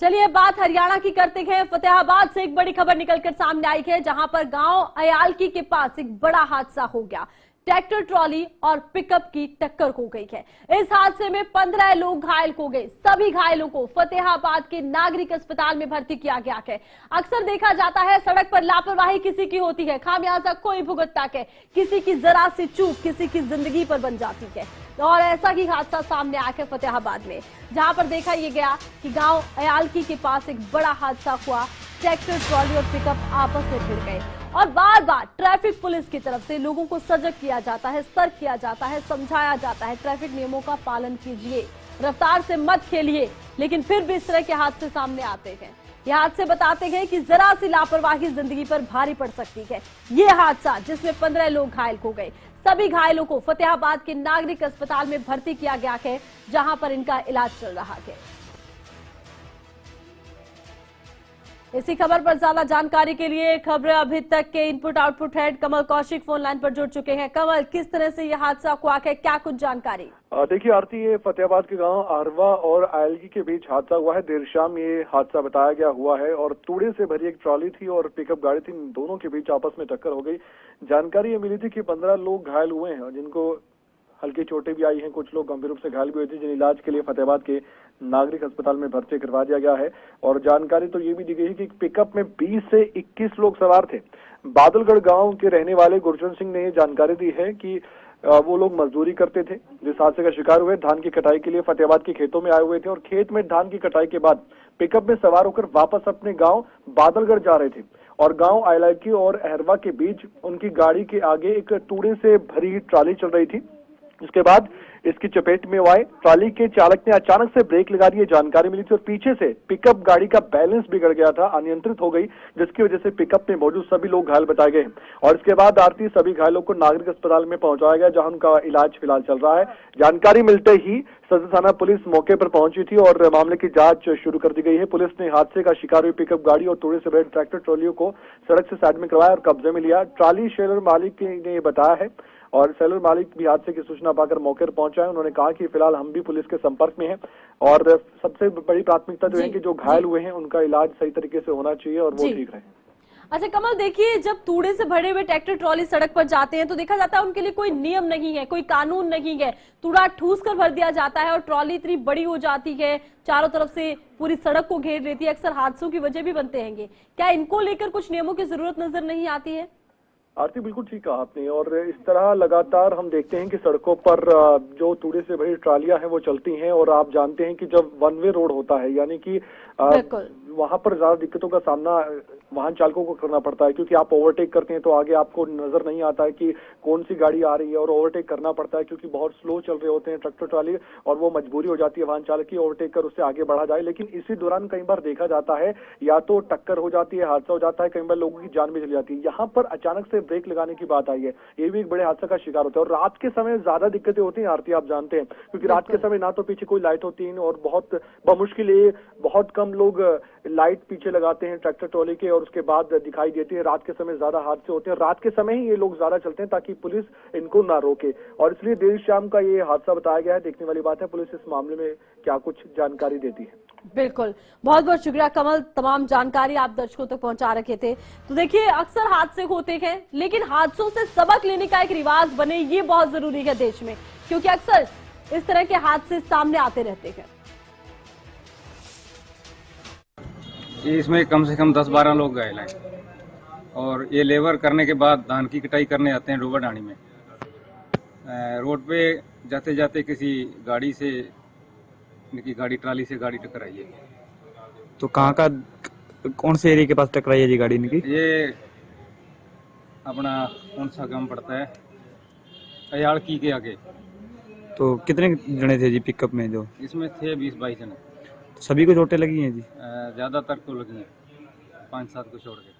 चलिए बात हरियाणा की करते हैं। फतेहाबाद से एक बड़ी खबर निकलकर सामने आई है, जहां पर गांव अयालकी के पास एक बड़ा हादसा हो गया। ट्रैक्टर ट्रॉली और पिकअप की टक्कर हो गई है। इस हादसे में 15 लोग घायल हो गए। सभी घायलों को फतेहाबाद के नागरिक अस्पताल में भर्ती किया गया है। अक्सर देखा जाता है सड़क पर लापरवाही किसी की होती है, खामियाजा कोई भुगतता है, किसी की जरा सी चूक किसी की जिंदगी पर बन जाती है। और ऐसा ही हादसा सामने आया है फतेहाबाद में, जहां पर देखा यह गया कि गांव अयालकी के पास एक बड़ा हादसा हुआ। ट्रैक्टर ट्रॉली और पिकअप आपस में भिड़ गए और बार बार ट्रैफिक पुलिस की तरफ से लोगों को सजग किया जाता है, सतर्क किया जाता है, समझाया जाता है, ट्रैफिक नियमों का पालन कीजिए, रफ्तार से मत खेलिए, लेकिन फिर भी इस तरह के हादसे सामने आते हैं। ये हादसे बताते हैं कि जरा सी लापरवाही जिंदगी पर भारी पड़ सकती है। ये हादसा जिसमें 15 लोग घायल हो गए, सभी घायलों को फतेहाबाद के नागरिक अस्पताल में भर्ती किया गया है, जहां पर इनका इलाज चल रहा है। इसी खबर पर ज्यादा जानकारी के लिए खबर अभी तक के इनपुट आउटपुट हेड कमल कौशिक फोन लाइन पर जुड़ चुके हैं। कमल, किस तरह से यह हादसा हुआ है, क्या कुछ जानकारी? देखिए आरती, ये फतेहाबाद के गांव अरवा और अयालकी के बीच हादसा हुआ है। देर शाम ये हादसा बताया गया हुआ है और तूड़े से भरी एक ट्रॉली थी और पिकअप गाड़ी थी, दोनों के बीच आपस में टक्कर हो गई। जानकारी ये मिली थी कि 15 लोग घायल हुए हैं, जिनको हल्की चोटें भी आई हैं, कुछ लोग गंभीर रूप से घायल भी हुए थे, जिन्हें इलाज के लिए फतेहाबाद के नागरिक अस्पताल में भर्ती करवा दिया गया है। और जानकारी तो ये भी दी गई है कि पिकअप में 20 से 21 लोग सवार थे। बादलगढ़ गांव के रहने वाले गुरचरण सिंह ने ये जानकारी दी है कि वो लोग मजदूरी करते थे, जिस हादसे का शिकार हुए धान की कटाई के लिए फतेहाबाद के खेतों में आए हुए थे और खेत में धान की कटाई के बाद पिकअप में सवार होकर वापस अपने गांव बादलगढ़ जा रहे थे और गांव अयालकी और अहरवा के बीच उनकी गाड़ी के आगे एक तूड़े से भरी ट्रॉली चल रही थी। इसके बाद इसकी चपेट में आए ट्रॉली के चालक ने अचानक से ब्रेक लगा दी, जानकारी मिली थी और पीछे से पिकअप गाड़ी का बैलेंस बिगड़ गया था, अनियंत्रित हो गई, जिसकी वजह से पिकअप में मौजूद सभी लोग घायल बताए गए। और इसके बाद आरती सभी घायलों को नागरिक अस्पताल में पहुंचाया गया, जहां उनका इलाज फिलहाल चल रहा है। जानकारी मिलते ही सदर थाना पुलिस मौके पर पहुंची थी और मामले की जांच शुरू कर दी गई है। पुलिस ने हादसे का शिकार हुई पिकअप गाड़ी और तूड़े से भरे ट्रैक्टर ट्रॉलियों को सड़क से साइड में करवाया और कब्जे में लिया। ट्रॉली शेलर मालिक ने ये बताया है और सेलर मालिक भी हादसे की सूचना पाकर मौके पर पहुंचा है। उन्होंने कहा कि फिलहाल हम भी पुलिस के संपर्क में हैं और सबसे बड़ी प्राथमिकता जो है कि जो घायल हुए हैं उनका इलाज सही तरीके से होना चाहिए और वो ठीक रहे। अच्छा कमल, देखिए जब तूड़े से भरे हुए ट्रैक्टर ट्रॉली सड़क पर जाते हैं तो देखा जाता है उनके लिए कोई नियम नहीं है, कोई कानून नहीं है, तूड़ा ठूस कर भर दिया जाता है और ट्रॉली इतनी बड़ी हो जाती है, चारों तरफ से पूरी सड़क को घेर लेती है, अक्सर हादसों की वजह भी बनते हैं। क्या इनको लेकर कुछ नियमों की जरूरत नजर नहीं आती है? आरती, बिल्कुल ठीक कहा आपने और इस तरह लगातार हम देखते हैं कि सड़कों पर जो तूड़े से भरी ट्रालियां हैं वो चलती हैं और आप जानते हैं कि जब वन वे रोड होता है यानी कि वहां पर ज्यादा दिक्कतों का सामना वाहन चालकों को करना पड़ता है, क्योंकि आप ओवरटेक करते हैं तो आगे आपको नजर नहीं आता है कि कौन सी गाड़ी आ रही है और ओवरटेक करना पड़ता है, क्योंकि बहुत स्लो चल रहे होते हैं ट्रैक्टर ट्रॉली और वो मजबूरी हो जाती है वाहन चालक की ओवरटेक कर उससे आगे बढ़ा जाए। लेकिन इसी दौरान कई बार देखा जाता है या तो टक्कर हो जाती है, हादसा हो जाता है, कई बार लोगों की जान भी चली जाती है। यहाँ पर अचानक से ब्रेक लगाने की बात आई है, ये भी एक बड़े हादसा का शिकार होता है और रात के समय ज्यादा दिक्कतें होती हैं आरती, आप जानते हैं, क्योंकि रात के समय ना तो पीछे कोई लाइट होती है और बहुत बमुश्किल बहुत कम लोग लाइट पीछे लगाते हैं ट्रैक्टर ट्रॉली के और उसके बाद दिखाई देती है। रात के समय ज्यादा हादसे होते हैं, रात के समय ही ये लोग ज्यादा चलते हैं ताकि पुलिस इनको ना रोके और इसलिए देर शाम का ये हादसा बताया गया है। देखने वाली बात है पुलिस इस मामले में क्या कुछ जानकारी देती है। बिल्कुल, बहुत बहुत शुक्रिया कमल, तमाम जानकारी आप दर्शकों तक पहुंचा रखे थे। तो देखिए अक्सर हादसे होते हैं, लेकिन हादसों से सबक लेने का एक रिवाज बने ये बहुत जरूरी है देश में, क्योंकि अक्सर इस तरह के हादसे सामने आते रहते हैं। इसमें कम से कम 10-12 लोग घायल हैं और ये लेबर करने के बाद धान की कटाई करने आते हैं डोबा ढाणी में। रोड पे जाते जाते किसी गाड़ी से गाड़ी ट्राली से गाड़ी टकराई है। तो कहाँ का कौन से एरिया के पास टकराई है जी गाड़ी इनकी? ये अपना कौन सा गांव पड़ता है, अयालकी के आगे। तो कितने जने थे जी पिकअप में? जो इसमें थे 20-22 जने। सभी को चोटें लगी हैं जी? ज्यादातर को लगी हैं, 5-7 को छोड़ के।